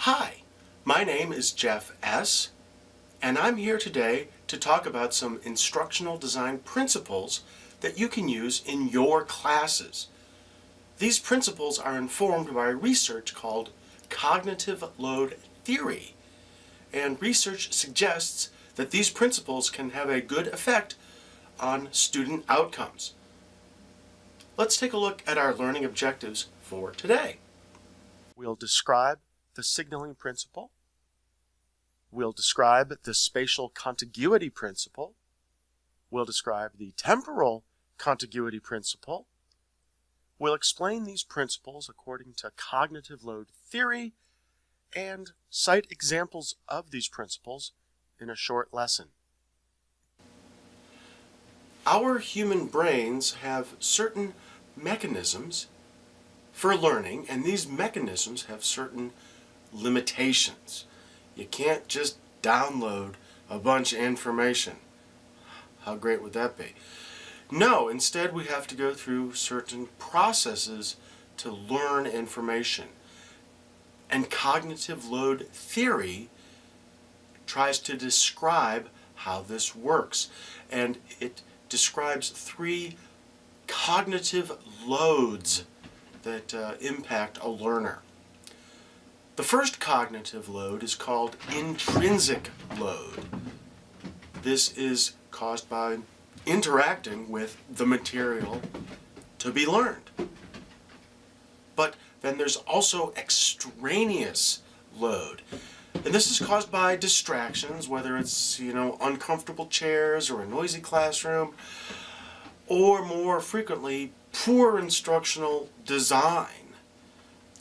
Hi, my name is Jeff S., and I'm here today to talk about some instructional design principles that you can use in your classes. These principles are informed by research called cognitive load theory, and research suggests that these principles can have a good effect on student outcomes. Let's take a look at our learning objectives for today. We'll describe the signaling principle. We'll describe the spatial contiguity principle. We'll describe the temporal contiguity principle. We'll explain these principles according to cognitive load theory and cite examples of these principles in a short lesson. Our human brains have certain mechanisms for learning, and these mechanisms have certain limitations. You can't just download a bunch of information. How great would that be? No, instead we have to go through certain processes to learn information. And cognitive load theory tries to describe how this works. And it describes three cognitive loads that impact a learner. The first cognitive load is called intrinsic load. This is caused by interacting with the material to be learned. But then there's also extraneous load. And this is caused by distractions, whether it's, uncomfortable chairs or a noisy classroom, or more frequently, poor instructional design.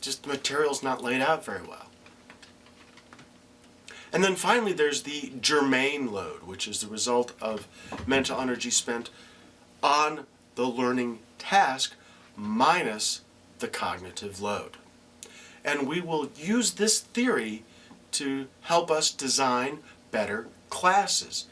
Just the material's not laid out very well. And then finally there's the germane load, which is the result of mental energy spent on the learning task minus the cognitive load. And we will use this theory to help us design better classes.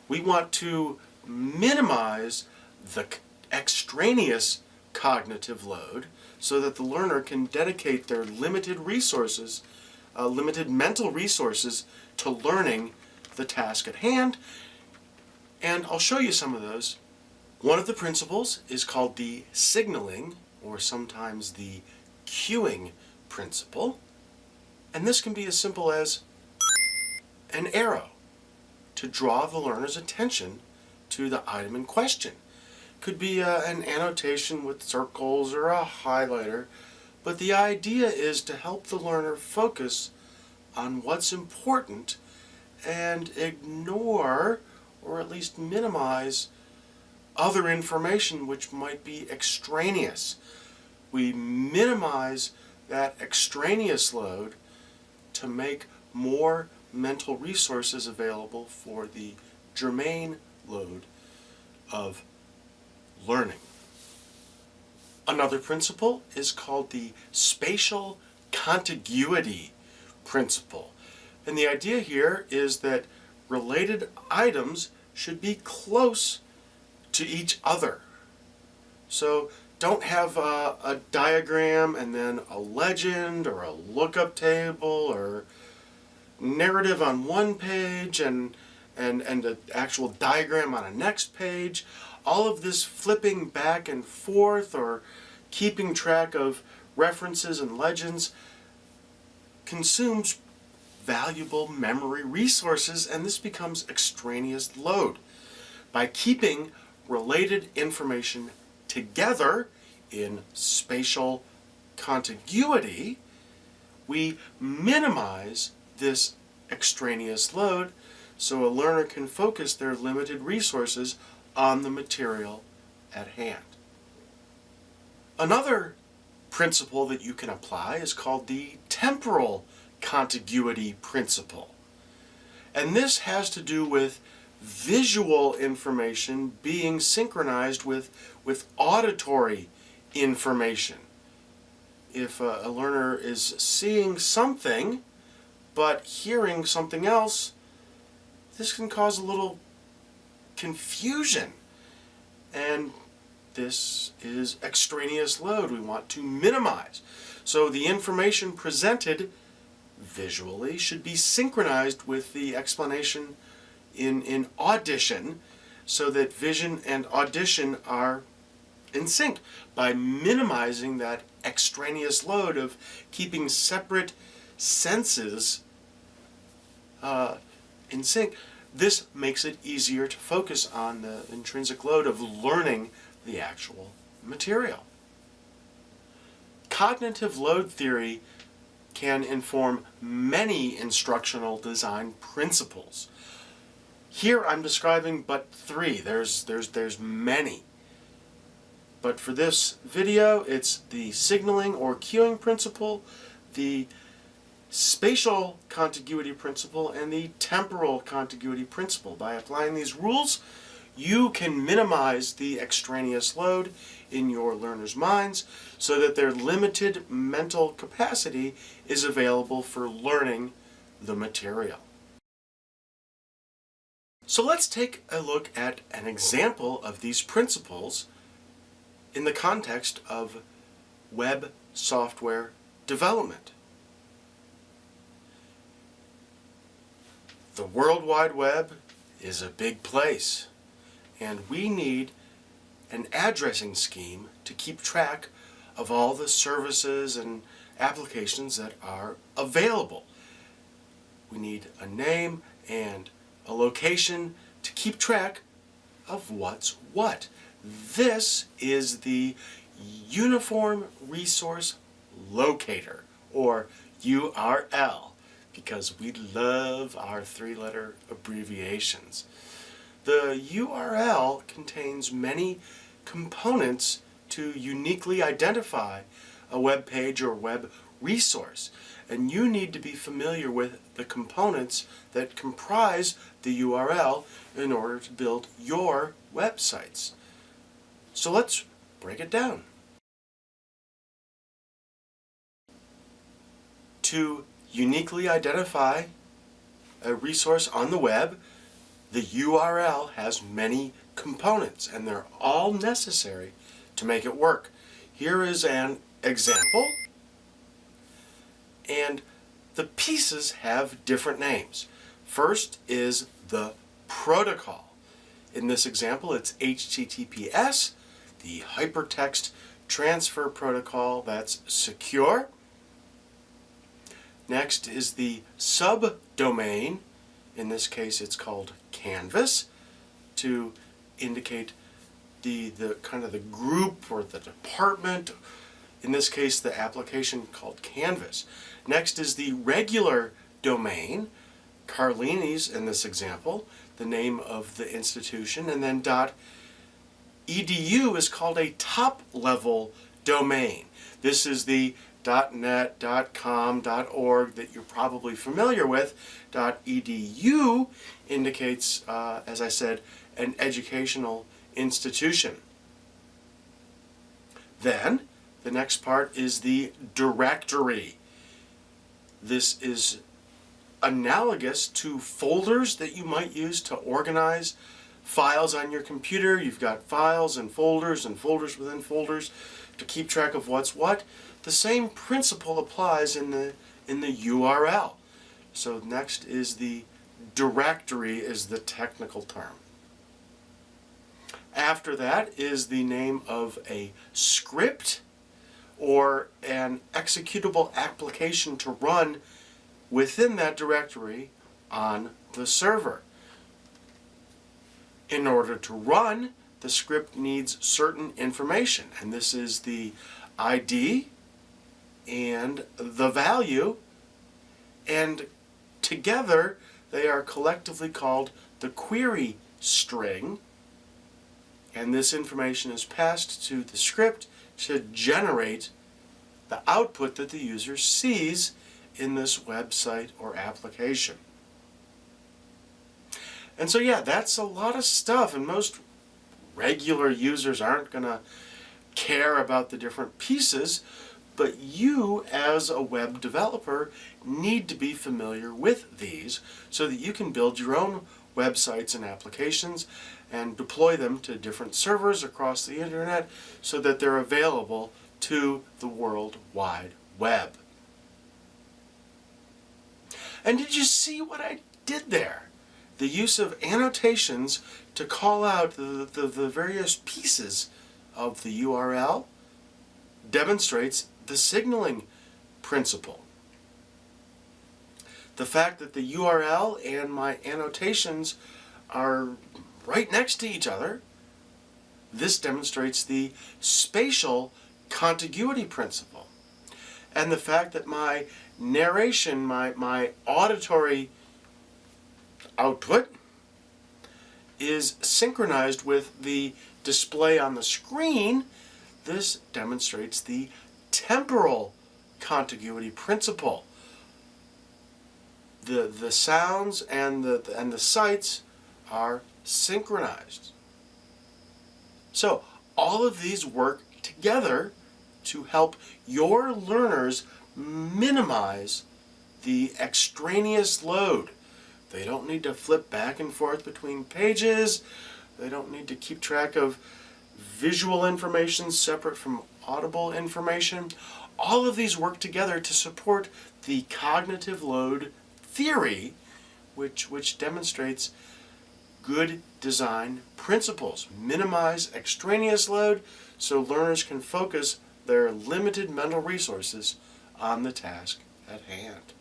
We want to minimize the extraneous cognitive load so that the learner can dedicate their limited resources, limited mental resources, to learning the task at hand. And I'll show you some of those. One of the principles is called the signaling, or sometimes the cueing principle. And this can be as simple as an arrow to draw the learner's attention to the item in question. Could be an annotation with circles or a highlighter, but the idea is to help the learner focus on what's important and ignore, or at least minimize, other information which might be extraneous. We minimize that extraneous load to make more mental resources available for the germane load of learning. Another principle is called the spatial contiguity principle. And the idea here is that related items should be close to each other. So don't have a diagram and then a legend or a lookup table or narrative on one page and an actual diagram on a next page. All of this flipping back and forth or keeping track of references and legends consumes valuable memory resources, and this becomes extraneous load. By keeping related information together in spatial contiguity, we minimize this extraneous load so a learner can focus their limited resources on the material at hand. Another principle that you can apply is called the temporal contiguity principle. And this has to do with visual information being synchronized with auditory information. If a learner is seeing something but hearing something else, this can cause a little confusion, and this is extraneous load we want to minimize. So the information presented visually should be synchronized with the explanation in audition, so that vision and audition are in sync by minimizing that extraneous load of keeping separate senses in sync. This makes it easier to focus on the intrinsic load of learning the actual material. Cognitive load theory can inform many instructional design principles. Here I'm describing but three. There's many. But for this video, it's the signaling or cueing principle, the spatial contiguity principle, and the temporal contiguity principle. By applying these rules, you can minimize the extraneous load in your learners' minds so that their limited mental capacity is available for learning the material. So let's take a look at an example of these principles in the context of web software development. The World Wide Web is a big place, and we need an addressing scheme to keep track of all the services and applications that are available. We need a name and a location to keep track of what's what. This is the Uniform Resource Locator, or URL, because we love our three-letter abbreviations. The URL contains many components to uniquely identify a web page or web resource, and you need to be familiar with the components that comprise the URL in order to build your websites. So let's break it down. To uniquely identify a resource on the web, the URL has many components, and they're all necessary to make it work. Here is an example, and the pieces have different names. First is the protocol. In this example, it's HTTPS, the Hypertext Transfer Protocol that's secure. Next is the subdomain. In this case, it's called Canvas, to indicate the kind of the group or the department. In this case, the application called Canvas. Next is the regular domain, Carlini's in this example, the name of the institution, and then .edu is called a top-level domain. This is the .net, .com, .org that you're probably familiar with. .edu indicates, as I said, an educational institution. Then, the next part is the directory. This is analogous to folders that you might use to organize files on your computer. You've got files and folders within folders to keep track of what's what. The same principle applies in the URL. So next is the directory, is the technical term. After that is the name of a script or an executable application to run within that directory on the server. In order to run, the script needs certain information, and this is the ID and the value, and together they are collectively called the query string, and this information is passed to the script to generate the output that the user sees in this website or application. And so yeah, that's a lot of stuff, and most regular users aren't going to care about the different pieces, but you as a web developer need to be familiar with these so that you can build your own websites and applications and deploy them to different servers across the internet so that they're available to the World Wide Web. And did you see what I did there? The use of annotations to call out the various pieces of the URL demonstrates the signaling principle. The fact that the URL and my annotations are right next to each other, this demonstrates the spatial contiguity principle. And the fact that my narration, my auditory output is synchronized with the display on the screen, this demonstrates the temporal contiguity principle. The sounds and the sights are synchronized. So all of these work together to help your learners minimize the extraneous load. They don't need to flip back and forth between pages. They don't need to keep track of visual information separate from audible information. All of these work together to support the cognitive load theory, which demonstrates good design principles. Minimize extraneous load so learners can focus their limited mental resources on the task at hand.